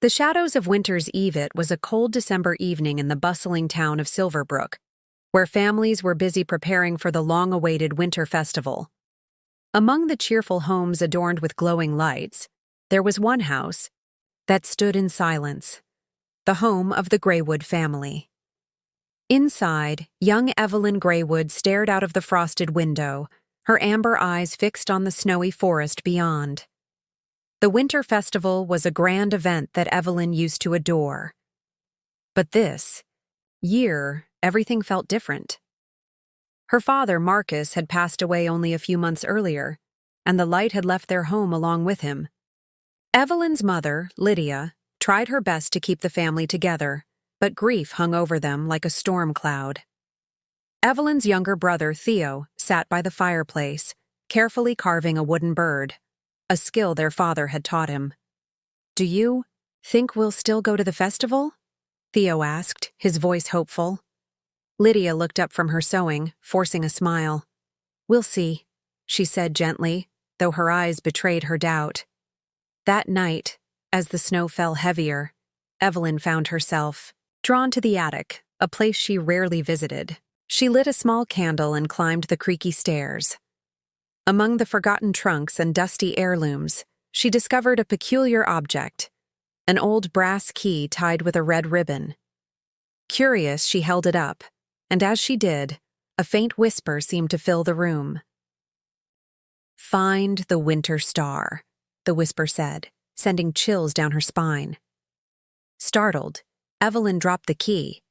The shadows of winter's eve. It was a cold December evening in the bustling town of Silverbrook, where families were busy preparing for the long-awaited winter festival. Among the cheerful homes adorned with glowing lights, there was one house that stood in silence, the home of the Greywood family. Inside, young Evelyn Greywood stared out of the frosted window, her amber eyes fixed on the snowy forest beyond. The winter festival was a grand event that Evelyn used to adore. But this year, everything felt different. Her father, Marcus, had passed away only a few months earlier, and the light had left their home along with him. Evelyn's mother, Lydia, tried her best to keep the family together, but grief hung over them like a storm cloud. Evelyn's younger brother, Theo, sat by the fireplace, carefully carving a wooden bird, a skill their father had taught him. "Do you think we'll still go to the festival?" Theo asked, his voice hopeful. Lydia looked up from her sewing, forcing a smile. "We'll see," she said gently, though her eyes betrayed her doubt. That night, as the snow fell heavier, Evelyn found herself drawn to the attic, a place she rarely visited. She lit a small candle and climbed the creaky stairs. Among the forgotten trunks and dusty heirlooms, she discovered a peculiar object, an old brass key tied with a red ribbon. Curious, she held it up, and as she did, a faint whisper seemed to fill the room. "Find the winter star," the whisper said, sending chills down her spine. Startled, Evelyn dropped the key,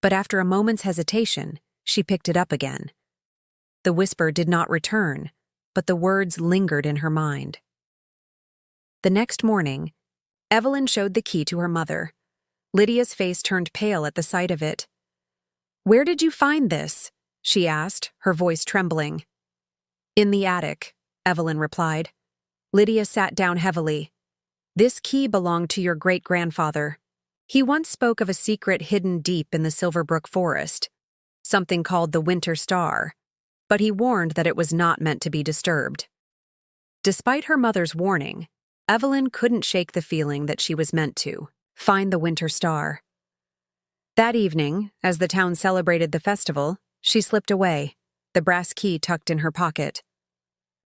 but after a moment's hesitation, she picked it up again. The whisper did not return, but the words lingered in her mind. The next morning, Evelyn showed the key to her mother. Lydia's face turned pale at the sight of it. "Where did you find this?" she asked, her voice trembling. "In the attic," Evelyn replied. Lydia sat down heavily. "This key belonged to your great-grandfather. He once spoke of a secret hidden deep in the Silverbrook forest, something called the Winter Star, but he warned that it was not meant to be disturbed." Despite her mother's warning, Evelyn couldn't shake the feeling that she was meant to find the Winter Star. That evening, as the town celebrated the festival, she slipped away, the brass key tucked in her pocket.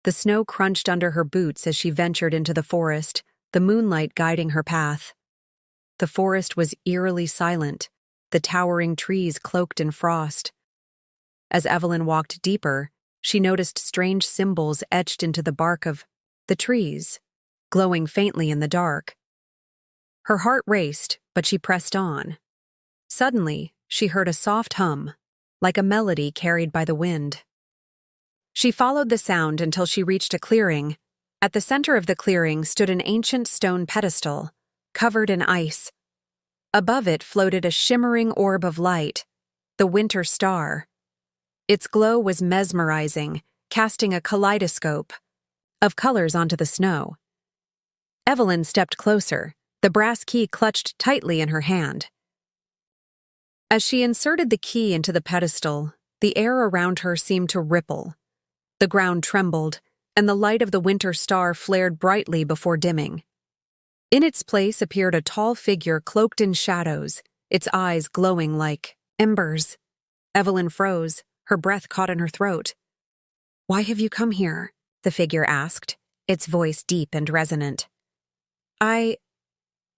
The snow crunched under her boots as she ventured into the forest, the moonlight guiding her path. The forest was eerily silent, the towering trees cloaked in frost. As Evelyn walked deeper, she noticed strange symbols etched into the bark of the trees, glowing faintly in the dark. Her heart raced, but she pressed on. Suddenly, she heard a soft hum, like a melody carried by the wind. She followed the sound until she reached a clearing. At the center of the clearing stood an ancient stone pedestal, covered in ice. Above it floated a shimmering orb of light, the Winter Star. Its glow was mesmerizing, casting a kaleidoscope of colors onto the snow. Evelyn stepped closer, the brass key clutched tightly in her hand. As she inserted the key into the pedestal, the air around her seemed to ripple. The ground trembled, and the light of the Winter Star flared brightly before dimming. In its place appeared a tall figure cloaked in shadows, its eyes glowing like embers. Evelyn froze, her breath caught in her throat. "Why have you come here?" the figure asked, its voice deep and resonant. I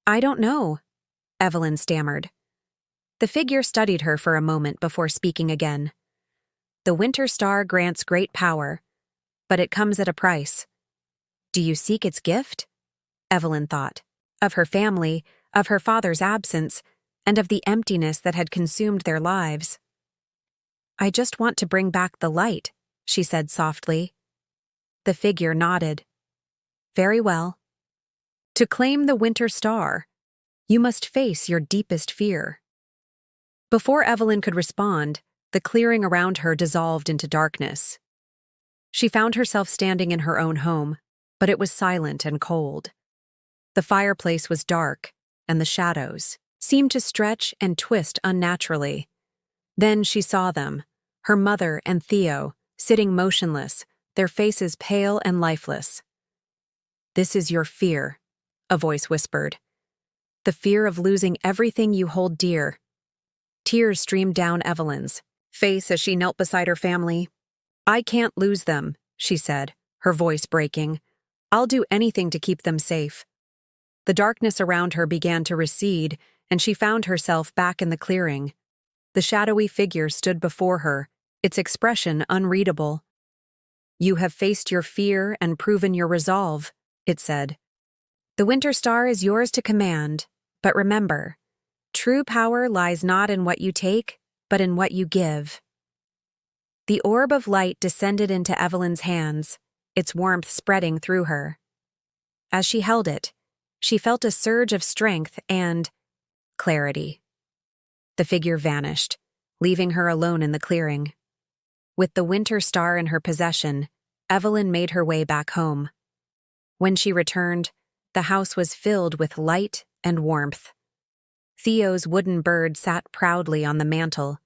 don't know," Evelyn stammered. The figure studied her for a moment before speaking again. "The Winter Star grants great power, but it comes at a price. Do you seek its gift?" Evelyn thought, of her family, of her father's absence, and of the emptiness that had consumed their lives. "I just want to bring back the light," she said softly. The figure nodded. "Very well. To claim the Winter Star, you must face your deepest fear." Before Evelyn could respond, the clearing around her dissolved into darkness. She found herself standing in her own home, but it was silent and cold. The fireplace was dark, and the shadows seemed to stretch and twist unnaturally. Then she saw them, her mother and Theo, sitting motionless, their faces pale and lifeless. "This is your fear," a voice whispered. the fear of losing everything you hold dear. Tears streamed down Evelyn's face as she knelt beside her family. "I can't lose them," she said, her voice breaking. "I'll do anything to keep them safe." The darkness around her began to recede, and she found herself back in the clearing. The shadowy figure stood before her, its expression unreadable. "You have faced your fear and proven your resolve," it said. "The Winter Star is yours to command, but remember, true power lies not in what you take, but in what you give." The orb of light descended into Evelyn's hands, its warmth spreading through her. As she held it, she felt a surge of strength and clarity. The figure vanished, leaving her alone in the clearing. With the Winter Star in her possession, Evelyn made her way back home. When she returned, the house was filled with light and warmth. Theo's wooden bird sat proudly on the mantel,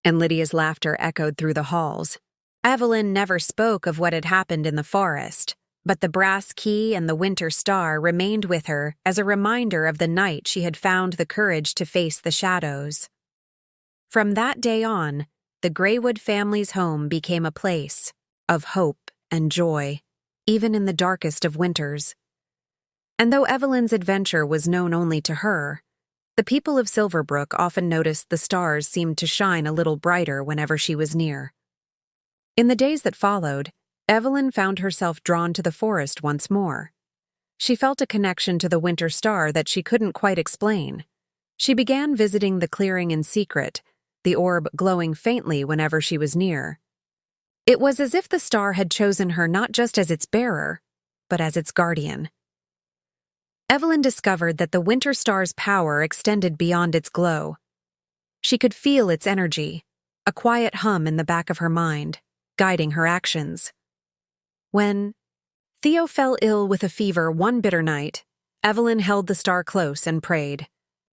and Lydia's laughter echoed through the halls. Evelyn never spoke of what had happened in the forest, but the brass key and the Winter Star remained with her as a reminder of the night she had found the courage to face the shadows. From that day on, the Greywood family's home became a place of hope and joy, even in the darkest of winters. And though Evelyn's adventure was known only to her, the people of Silverbrook often noticed the stars seemed to shine a little brighter whenever she was near. In the days that followed, Evelyn found herself drawn to the forest once more. She felt a connection to the Winter Star that she couldn't quite explain. She began visiting the clearing in secret, the orb glowing faintly whenever she was near. It was as if the star had chosen her not just as its bearer, but as its guardian. Evelyn discovered that the Winter Star's power extended beyond its glow. She could feel its energy, a quiet hum in the back of her mind, guiding her actions. When Theo fell ill with a fever one bitter night, Evelyn held the star close and prayed.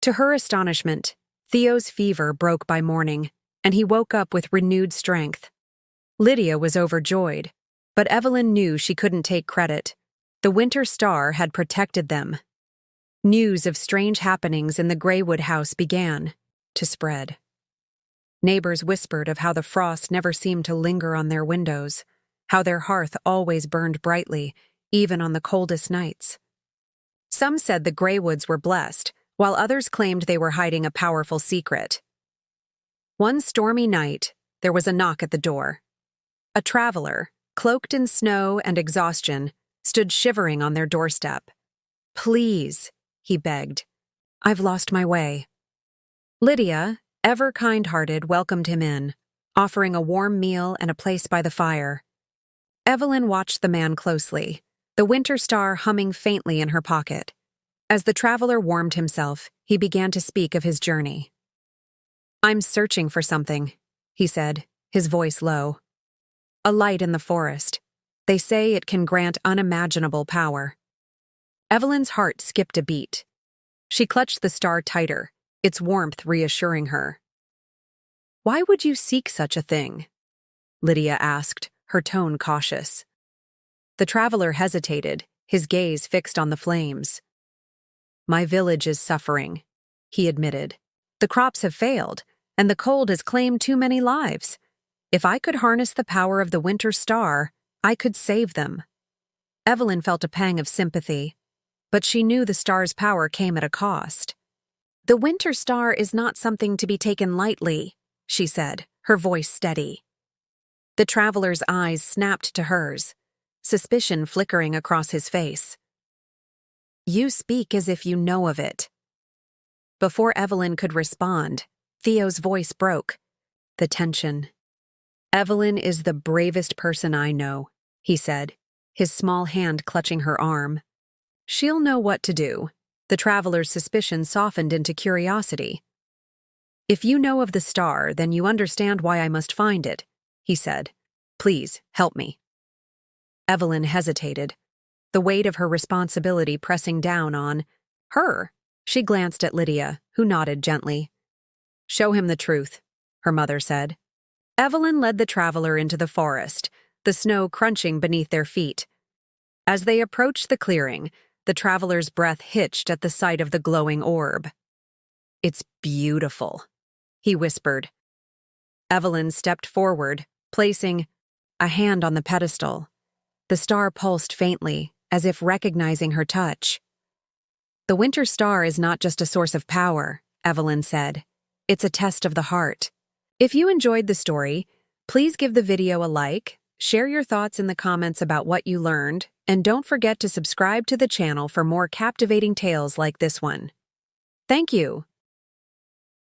To her astonishment, Theo's fever broke by morning, and he woke up with renewed strength. Lydia was overjoyed, but Evelyn knew she couldn't take credit. The Winter Star had protected them. News of strange happenings in the Greywood house began to spread. Neighbors whispered of how the frost never seemed to linger on their windows, how their hearth always burned brightly, even on the coldest nights. Some said the Greywoods were blessed, while others claimed they were hiding a powerful secret. One stormy night, there was a knock at the door. A traveler, cloaked in snow and exhaustion, stood shivering on their doorstep. "Please," he begged. "I've lost my way." Lydia, ever kind-hearted, welcomed him in, offering a warm meal and a place by the fire. Evelyn watched the man closely, the Winter Star humming faintly in her pocket. As the traveler warmed himself, he began to speak of his journey. "I'm searching for something," he said, his voice low. "A light in the forest. They say it can grant unimaginable power." Evelyn's heart skipped a beat. She clutched the star tighter, its warmth reassuring her. "Why would you seek such a thing?" Lydia asked, her tone cautious. The traveler hesitated, his gaze fixed on the flames. "My village is suffering," he admitted. "The crops have failed, and the cold has claimed too many lives. If I could harness the power of the Winter Star, I could save them." Evelyn felt a pang of sympathy, but she knew the star's power came at a cost. "The Winter Star is not something to be taken lightly," she said, her voice steady. The traveler's eyes snapped to hers, suspicion flickering across his face. "You speak as if you know of it." Before Evelyn could respond, Theo's voice broke. The tension. "Evelyn is the bravest person I know," he said, his small hand clutching her arm. "She'll know what to do." The traveler's suspicion softened into curiosity. "If you know of the star, then you understand why I must find it," he said. "Please, help me." Evelyn hesitated, the weight of her responsibility pressing down on her. She glanced at Lydia, who nodded gently. "Show him the truth," her mother said. Evelyn led the traveler into the forest, the snow crunching beneath their feet. As they approached the clearing, The traveler's breath hitched at the sight of the glowing orb. "It's beautiful," he whispered. Evelyn stepped forward, placing a hand on the pedestal. The star pulsed faintly, as if recognizing her touch. "The winter star is not just a source of power," Evelyn said. "It's a test of the heart." If you enjoyed the story, please give the video a like, share your thoughts in the comments about what you learned, and don't forget to subscribe to the channel for more captivating tales like this one. Thank you.